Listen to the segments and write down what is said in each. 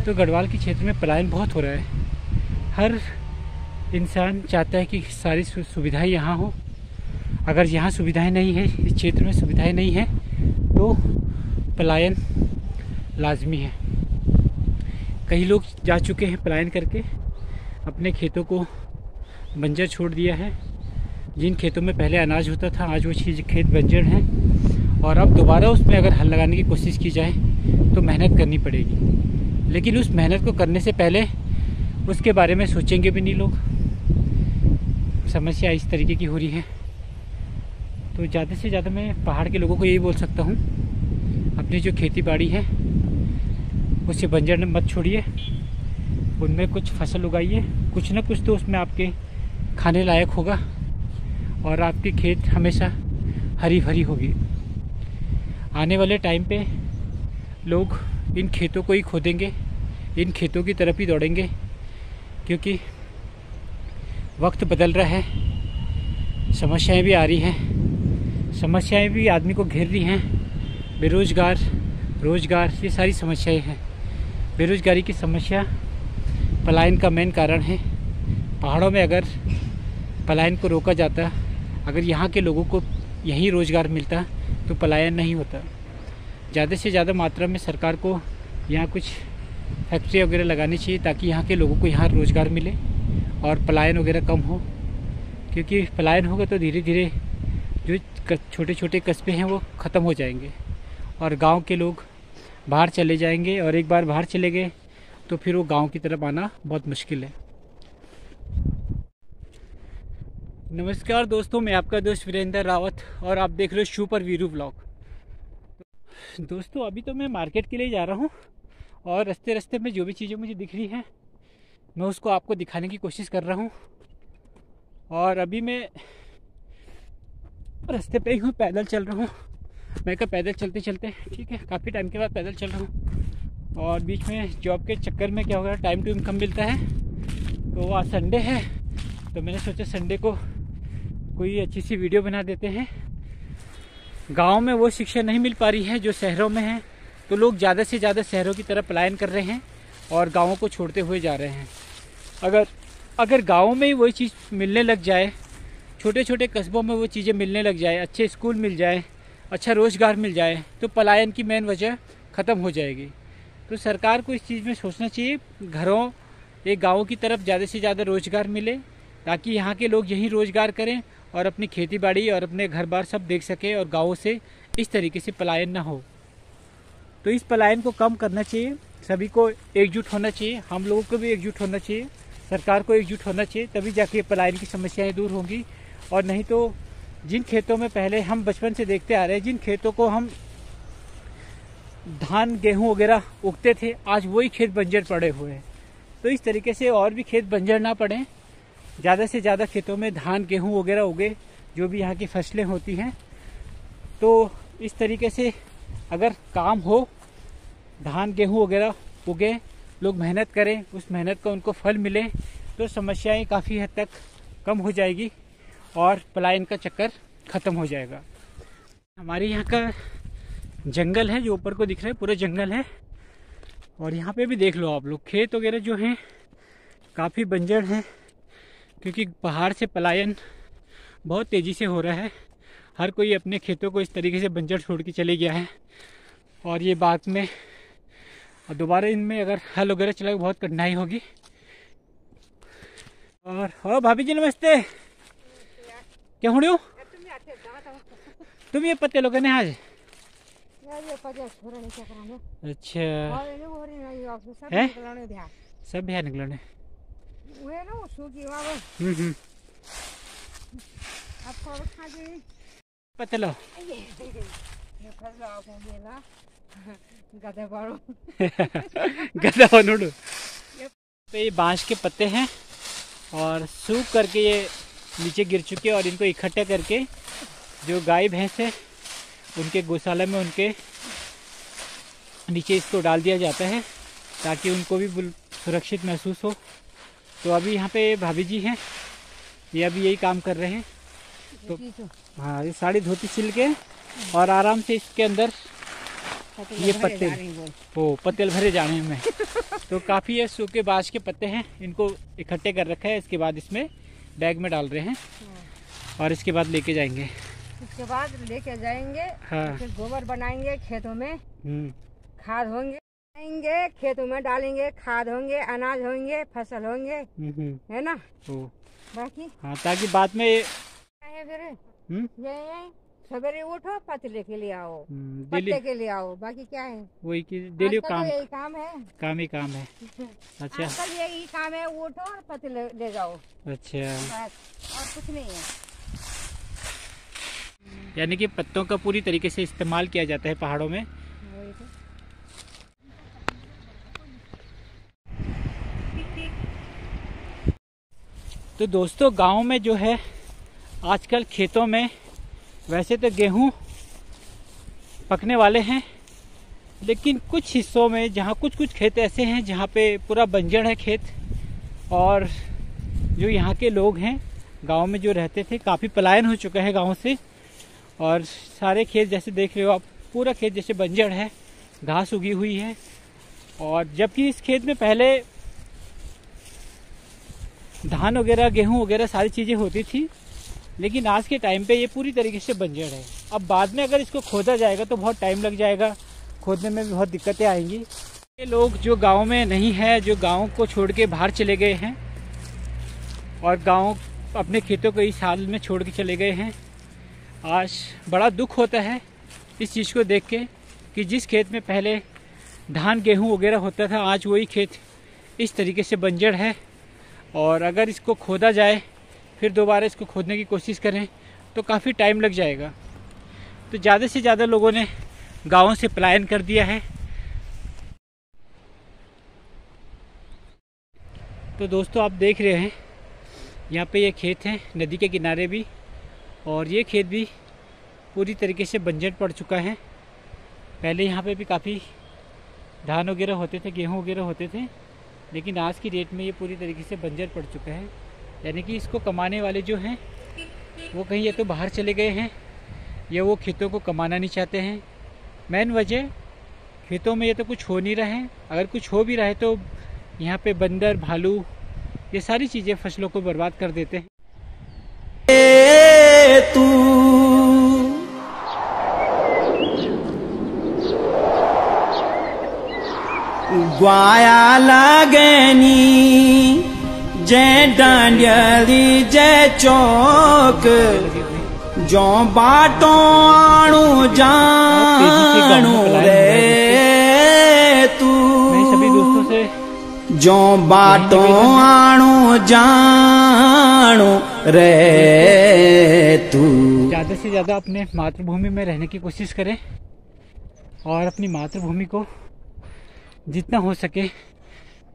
तो गढ़वाल के क्षेत्र में पलायन बहुत हो रहा है। हर इंसान चाहता है कि सारी सुविधाएं यहाँ हो। अगर यहाँ सुविधाएं नहीं है, इस क्षेत्र में सुविधाएं नहीं है, तो पलायन लाजमी है। कई लोग जा चुके हैं पलायन करके, अपने खेतों को बंजर छोड़ दिया है। जिन खेतों में पहले अनाज होता था, आज वो चीज़ खेत बंजर हैं, और अब दोबारा उसमें अगर हल लगाने की कोशिश की जाए तो मेहनत करनी पड़ेगी। लेकिन उस मेहनत को करने से पहले उसके बारे में सोचेंगे भी नहीं लोग। समस्या इस तरीके की हो रही है। तो ज़्यादा से ज़्यादा मैं पहाड़ के लोगों को यही बोल सकता हूँ, अपनी जो खेती बाड़ी है उसे बंजर मत छोड़िए, उनमें कुछ फसल उगाइए। कुछ ना कुछ तो उसमें आपके खाने लायक होगा और आपकी खेत हमेशा हरी भरी होगी। आने वाले टाइम पे लोग इन खेतों को ही खोदेंगे, इन खेतों की तरफ ही दौड़ेंगे, क्योंकि वक्त बदल रहा है, समस्याएं भी आ रही हैं, समस्याएं भी आदमी को घेर रही हैं। बेरोजगार, रोजगार, ये सारी समस्याएं हैं। बेरोजगारी की समस्या पलायन का मेन कारण है। पहाड़ों में अगर पलायन को रोका जाता, अगर यहाँ के लोगों को यहीं रोज़गार मिलता तो पलायन नहीं होता। ज़्यादा से ज़्यादा मात्रा में सरकार को यहाँ कुछ फैक्ट्री वगैरह लगानी चाहिए, ताकि यहाँ के लोगों को यहाँ रोज़गार मिले और पलायन वगैरह कम हो। क्योंकि पलायन होगा तो धीरे धीरे जो छोटे छोटे कस्बे हैं वो ख़त्म हो जाएंगे और गांव के लोग बाहर चले जाएंगे, और एक बार बाहर चले गए तो फिर वो गांव की तरफ आना बहुत मुश्किल है। नमस्कार दोस्तों, मैं आपका दोस्त वीरेंद्र रावत और आप देख रहे हो सुपर वीरू व्लॉग। दोस्तों, अभी तो मैं मार्केट के लिए जा रहा हूँ और रास्ते में जो भी चीज़ें मुझे दिख रही हैं मैं उसको आपको दिखाने की कोशिश कर रहा हूँ। और अभी मैं रास्ते पे ही हूँ, पैदल चल रहा हूँ। मैं क्या पैदल चलते चलते, ठीक है, काफ़ी टाइम के बाद पैदल चल रहा हूँ। और बीच में जॉब के चक्कर में क्या हो रहा है, टाइम टू इनकम मिलता है। तो आज संडे है, तो मैंने सोचा संडे को कोई अच्छी सी वीडियो बना देते हैं। गांव में वो शिक्षा नहीं मिल पा रही है जो शहरों में है, तो लोग ज़्यादा से ज़्यादा शहरों की तरफ पलायन कर रहे हैं और गाँवों को छोड़ते हुए जा रहे हैं। अगर गाँव में ही वही चीज़ मिलने लग जाए, छोटे छोटे कस्बों में वो चीज़ें मिलने लग जाए, अच्छे स्कूल मिल जाए, अच्छा रोज़गार मिल जाए, तो पलायन की मेन वजह ख़त्म हो जाएगी। तो सरकार को इस चीज़ में सोचना चाहिए, घरों एक गाँव की तरफ ज़्यादा से ज़्यादा रोज़गार मिले, ताकि यहाँ के लोग यहीं रोज़गार करें और अपनी खेती बाड़ी और अपने घर बार सब देख सकें और गाँवों से इस तरीके से पलायन ना हो। तो इस पलायन को कम करना चाहिए, सभी को एकजुट होना चाहिए, हम लोगों को भी एकजुट होना चाहिए, सरकार को एकजुट होना चाहिए, तभी जाके पलायन की समस्याएं दूर होंगी। और नहीं तो जिन खेतों में पहले हम बचपन से देखते आ रहे हैं, जिन खेतों को हम धान गेहूँ वगैरह उगते थे, आज वही खेत बंजर पड़े हुए हैं। तो इस तरीके से और भी खेत बंजर ना पड़े, ज़्यादा से ज़्यादा खेतों में धान गेहूँ वगैरह उगे, जो भी यहाँ की फसलें होती हैं। तो इस तरीके से अगर काम हो, धान गेहूँ वगैरह उगे, लोग मेहनत करें, उस मेहनत का उनको फल मिले, तो समस्याएं काफ़ी हद तक कम हो जाएगी और पलायन का चक्कर ख़त्म हो जाएगा। हमारे यहाँ का जंगल है जो ऊपर को दिख रहा है, पूरा जंगल है। और यहाँ पे भी देख लो आप लोग, खेत वगैरह जो हैं काफ़ी बंजर हैं, क्योंकि पहाड़ से पलायन बहुत तेज़ी से हो रहा है। हर कोई अपने खेतों को इस तरीके से बंजर छोड़ के चले गया है, और ये बाद में दोबारा इनमें अगर हल वगैरह चला बहुत कठिनाई होगी। और भाभी जी नमस्ते, क्या हो रही हो तुम? ये पत्ते लोग ने आज अच्छा है, सब है निकलने। पत्ते लो गदा बनोड़ो। तो ये बांस के पत्ते हैं और सूख करके ये नीचे गिर चुके हैं, और इनको इकट्ठा करके जो गाय भैंस है उनके गौशाला में उनके नीचे इसको डाल दिया जाता है, ताकि उनको भी सुरक्षित महसूस हो। तो अभी यहाँ पे भाभी जी हैं, ये अभी यही काम कर रहे हैं। तो हाँ, ये साड़ी धोती सिल के और आराम से इसके अंदर ये पत्ते वो पत्ते भरे जाने में तो काफ़ी ये सूखे बाँस के पत्ते हैं, इनको इकट्ठे कर रखा है। इसके बाद इसमें बैग में डाल रहे हैं और इसके बाद लेके जाएंगे। इसके बाद लेके जाएंगे। हाँ। फिर गोबर बनाएंगे खेतों में, खाद होंगे, खेतों में डालेंगे, खाद होंगे, अनाज होंगे, फसल होंगे, है ना। बाकी हाँ, ताकि बाद में है फिर ये सवेरे उठो पतले के लिए आओ, पत्ते के लिए आओ, बाकी क्या है वही कि डेली काम, यही काम है, काम ही काम है। अच्छा, आजकल यही काम है, उठो और पतले ले जाओ। अच्छा, और कुछ नहीं है। यानी कि पत्तों का पूरी तरीके से इस्तेमाल किया जाता है पहाड़ों में। तो दोस्तों, गांव में जो है आजकल खेतों में वैसे तो गेहूं पकने वाले हैं, लेकिन कुछ हिस्सों में जहां कुछ खेत ऐसे हैं जहां पे पूरा बंजर है खेत, और जो यहाँ के लोग हैं गांव में जो रहते थे काफ़ी पलायन हो चुका है गांव से, और सारे खेत जैसे देख रहे हो आप, पूरा खेत जैसे बंजर है, घास उगी हुई है। और जबकि इस खेत में पहले धान वगैरह, गेहूं वगैरह सारी चीज़ें होती थी, लेकिन आज के टाइम पे ये पूरी तरीके से बंजर है। अब बाद में अगर इसको खोदा जाएगा तो बहुत टाइम लग जाएगा, खोदने में भी बहुत दिक्कतें आएंगी। ये लोग जो गांव में नहीं है, जो गांव को छोड़ के बाहर चले गए हैं और गांव अपने खेतों को इस हाल में छोड़ के चले गए हैं, आज बड़ा दुख होता है इस चीज़ को देख के कि जिस खेत में पहले धान गेहूं वगैरह होता था, आज वही खेत इस तरीके से बंजर है। और अगर इसको खोदा जाए, फिर दोबारा इसको खोदने की कोशिश करें तो काफ़ी टाइम लग जाएगा। तो ज़्यादा से ज़्यादा लोगों ने गाँवों से पलायन कर दिया है। तो दोस्तों, आप देख रहे हैं यहाँ पे ये खेत हैं नदी के किनारे भी, और ये खेत भी पूरी तरीके से बंजर पड़ चुका है। पहले यहाँ पे भी काफ़ी धान वगैरह होते थे, गेहूँ वगैरह होते थे, लेकिन आज की डेट में ये पूरी तरीके से बंजर पड़ चुका है। यानी कि इसको कमाने वाले जो हैं वो कहीं या तो बाहर चले गए हैं या वो खेतों को कमाना नहीं चाहते हैं। मेन वजह खेतों में ये तो कुछ हो नहीं रहा है, अगर कुछ हो भी रहा है तो यहाँ पे बंदर, भालू, ये सारी चीज़ें फसलों को बर्बाद कर देते हैं। तू ग्वाया लागनी जय डांडियली जय चौक जो बाटो आणू जानू रे तू, सभी दोस्तों से जो बाटो आणू जानू रे तू। ज़्यादा से ज़्यादा अपने मातृभूमि में रहने की कोशिश करें और अपनी मातृभूमि को जितना हो सके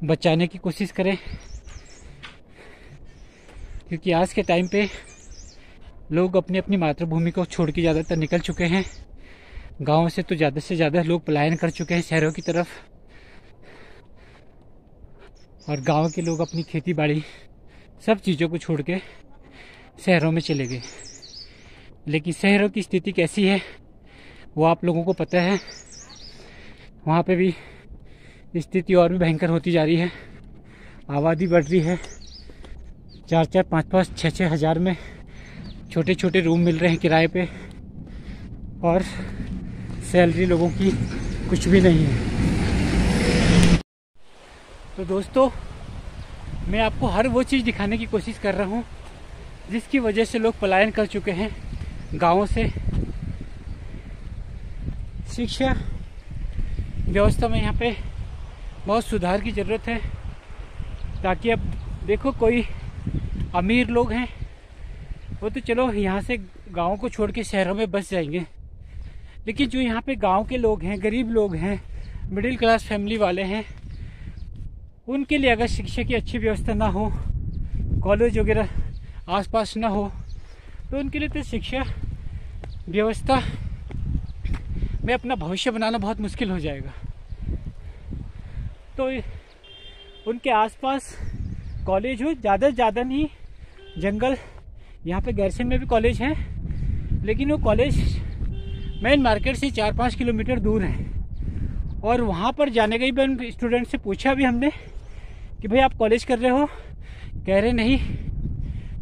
बचाने की कोशिश करें, क्योंकि आज के टाइम पे लोग अपनी अपनी मातृभूमि को छोड़ के ज़्यादातर निकल चुके हैं। गाँव से तो ज़्यादा से ज़्यादा लोग पलायन कर चुके हैं शहरों की तरफ, और गांव के लोग अपनी खेती बाड़ी सब चीज़ों को छोड़ के शहरों में चले गए। लेकिन शहरों की स्थिति कैसी है वो आप लोगों को पता है, वहाँ पे भी स्थिति और भी भयंकर होती जा रही है। आबादी बढ़ रही है, 4-4, 5-5, 6-6 हज़ार में छोटे छोटे रूम मिल रहे हैं किराए पे, और सैलरी लोगों की कुछ भी नहीं है। तो दोस्तों, मैं आपको हर वो चीज़ दिखाने की कोशिश कर रहा हूँ जिसकी वजह से लोग पलायन कर चुके हैं गाँवों से। शिक्षा व्यवस्था में यहाँ पे बहुत सुधार की ज़रूरत है, ताकि अब देखो कोई अमीर लोग हैं वो तो चलो यहाँ से गाँव को छोड़ के शहरों में बस जाएंगे, लेकिन जो यहाँ पे गांव के लोग हैं, गरीब लोग हैं, मिडिल क्लास फैमिली वाले हैं, उनके लिए अगर शिक्षा की अच्छी व्यवस्था ना हो, कॉलेज वगैरह आसपास ना हो, तो उनके लिए तो शिक्षा व्यवस्था में अपना भविष्य बनाना बहुत मुश्किल हो जाएगा। तो उनके आसपास कॉलेज हो, ज़्यादा से ज़्यादा नहीं, जंगल, यहाँ पे गैरसैंण में भी कॉलेज है, लेकिन वो कॉलेज मेन मार्केट से 4-5 किलोमीटर दूर है। और वहाँ पर जाने के भी स्टूडेंट से पूछा भी हमने कि भाई आप कॉलेज कर रहे हो, कह रहे नहीं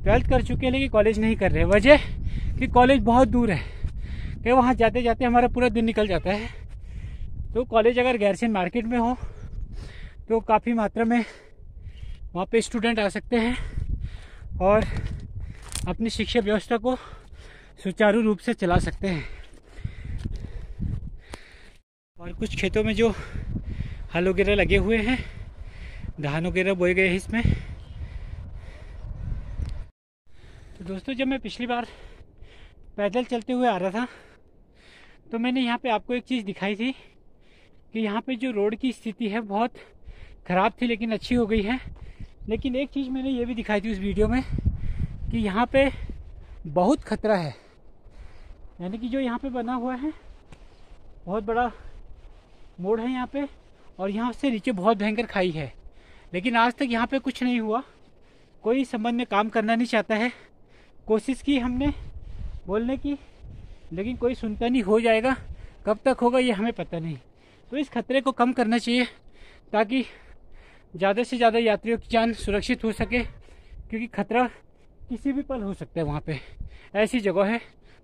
12th कर चुके हैं लेकिन कॉलेज नहीं कर रहे। वजह कि कॉलेज बहुत दूर है, कि वहाँ जाते जाते हमारा पूरा दिन निकल जाता है। तो कॉलेज अगर गैरसैंण मार्केट में हो तो काफ़ी मात्रा में वहाँ पे स्टूडेंट आ सकते हैं और अपनी शिक्षा व्यवस्था को सुचारू रूप से चला सकते हैं। और कुछ खेतों में जो हल वगैरह लगे हुए हैं, धान वगैरह बोए गए हैं इसमें। तो दोस्तों, जब मैं पिछली बार पैदल चलते हुए आ रहा था तो मैंने यहाँ पे आपको एक चीज़ दिखाई थी कि यहाँ पे जो रोड की स्थिति है बहुत ख़राब थी लेकिन अच्छी हो गई है। लेकिन एक चीज़ मैंने ये भी दिखाई थी उस वीडियो में कि यहाँ पे बहुत खतरा है, यानी कि जो यहाँ पे बना हुआ है बहुत बड़ा मोड़ है यहाँ पे, और यहाँ से नीचे बहुत भयंकर खाई है। लेकिन आज तक यहाँ पे कुछ नहीं हुआ, कोई संबंध में काम करना नहीं चाहता है। कोशिश की हमने बोलने की, लेकिन कोई सुनता नहीं। हो जाएगा, कब तक होगा ये हमें पता नहीं। तो इस खतरे को कम करना चाहिए ताकि ज़्यादा से ज़्यादा यात्रियों की जान सुरक्षित हो सके, क्योंकि खतरा किसी भी पल हो सकता है। वहाँ पे ऐसी जगह है,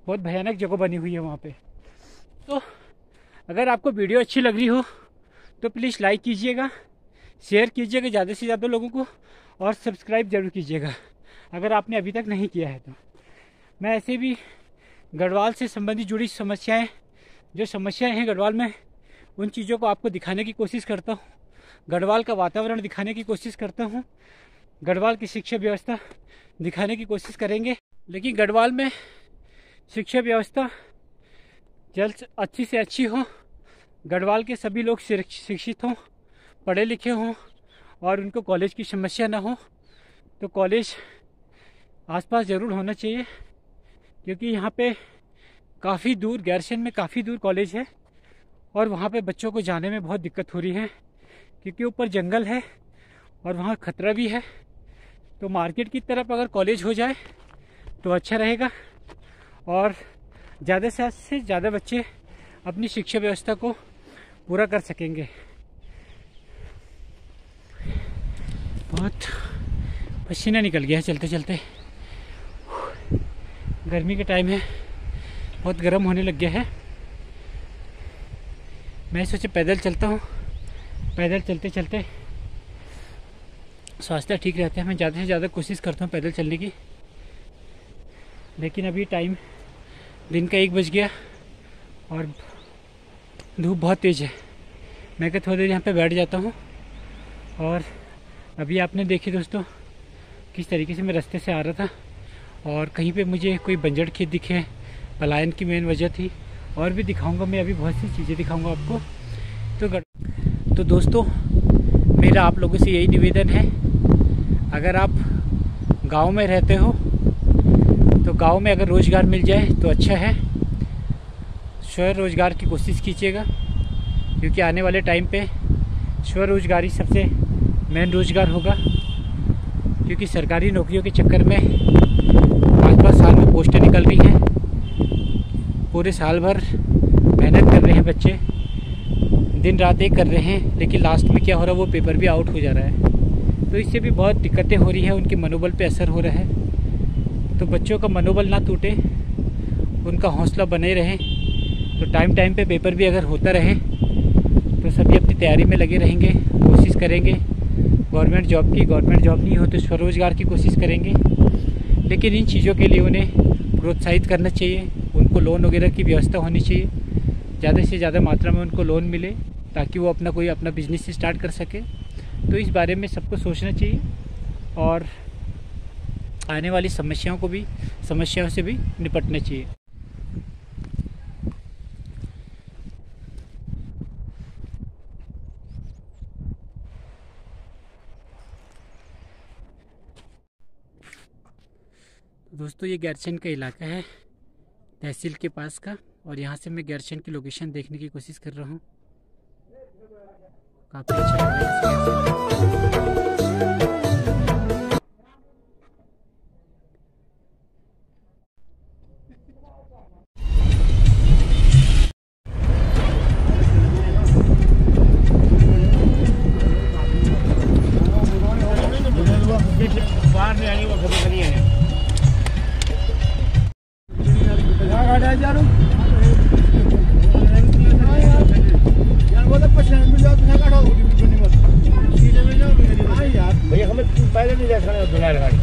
बहुत भयानक जगह बनी हुई है वहाँ पे। तो अगर आपको वीडियो अच्छी लग रही हो तो प्लीज़ लाइक कीजिएगा, शेयर कीजिएगा ज़्यादा से ज़्यादा लोगों को, और सब्सक्राइब ज़रूर कीजिएगा अगर आपने अभी तक नहीं किया है तो। मैं ऐसे भी गढ़वाल से संबंधित जुड़ी समस्याएं, जो समस्याएं हैं गढ़वाल में, उन चीज़ों को आपको दिखाने की कोशिश करता हूँ। गढ़वाल का वातावरण दिखाने की कोशिश करता हूँ, गढ़वाल की शिक्षा व्यवस्था दिखाने की कोशिश करेंगे। लेकिन गढ़वाल में शिक्षा व्यवस्था जल्द अच्छी से अच्छी हो, गढ़वाल के सभी लोग शिक्षित हों, पढ़े लिखे हों, और उनको कॉलेज की समस्या ना हो। तो कॉलेज आसपास ज़रूर होना चाहिए, क्योंकि यहाँ पे काफ़ी दूर, गैरसैंण में काफ़ी दूर कॉलेज है और वहाँ पे बच्चों को जाने में बहुत दिक्कत हो रही है, क्योंकि ऊपर जंगल है और वहाँ खतरा भी है। तो मार्केट की तरफ अगर कॉलेज हो जाए तो अच्छा रहेगा और ज़्यादा से ज़्यादा बच्चे अपनी शिक्षा व्यवस्था को पूरा कर सकेंगे। बहुत पसीना निकल गया है चलते चलते, गर्मी का टाइम है, बहुत गर्म होने लग गया है। मैं सोचे पैदल चलता हूँ, पैदल चलते चलते स्वास्थ्य ठीक रहता है। मैं ज़्यादा से ज़्यादा कोशिश करता हूँ पैदल चलने की, लेकिन अभी टाइम दिन का 1 बज गया और धूप बहुत तेज़ है। मैं क्या थोड़ी देर यहाँ पे बैठ जाता हूँ। और अभी आपने देखी दोस्तों किस तरीके से मैं रास्ते से आ रहा था, और कहीं पे मुझे कोई बंजर खेत दिखे, पलायन की मेन वजह थी। और भी दिखाऊंगा मैं, अभी बहुत सी चीज़ें दिखाऊंगा आपको। तो दोस्तों, मेरा आप लोगों से यही निवेदन है, अगर आप गांव में रहते हो तो गांव में अगर रोज़गार मिल जाए तो अच्छा है। स्वरोजगार की कोशिश कीजिएगा, क्योंकि आने वाले टाइम पे स्वरोजगारी सबसे मेन रोज़गार होगा। क्योंकि सरकारी नौकरियों के चक्कर में 5-5 साल में पोस्टें निकल रही हैं, पूरे साल भर मेहनत कर रहे हैं बच्चे, दिन रात एक कर रहे हैं, लेकिन लास्ट में क्या हो रहा है, वो पेपर भी आउट हो जा रहा है। तो इससे भी बहुत दिक्कतें हो रही हैं, उनके मनोबल पे असर हो रहा है। तो बच्चों का मनोबल ना टूटे, उनका हौसला बने रहे। तो टाइम पे पेपर भी अगर होता रहे तो सभी अपनी तैयारी में लगे रहेंगे, कोशिश करेंगे गवर्नमेंट जॉब की। गवर्नमेंट जॉब नहीं हो तो स्वरोजगार की कोशिश करेंगे। लेकिन इन चीज़ों के लिए उन्हें प्रोत्साहित करना चाहिए, उनको लोन वगैरह की व्यवस्था होनी चाहिए, ज़्यादा से ज़्यादा मात्रा में उनको लोन मिले ताकि वो अपना बिजनेस स्टार्ट कर सके। तो इस बारे में सबको सोचना चाहिए और आने वाली समस्याओं से भी निपटना चाहिए। दोस्तों, ये गैरसैंण का इलाका है, तहसील के पास का, और यहाँ से मैं गैरसैंण की लोकेशन देखने की कोशिश कर रहा हूँ। काफ़ी अच्छा लग रहा है। भैया हमें पहले नहीं देखा दुनिया गाड़ी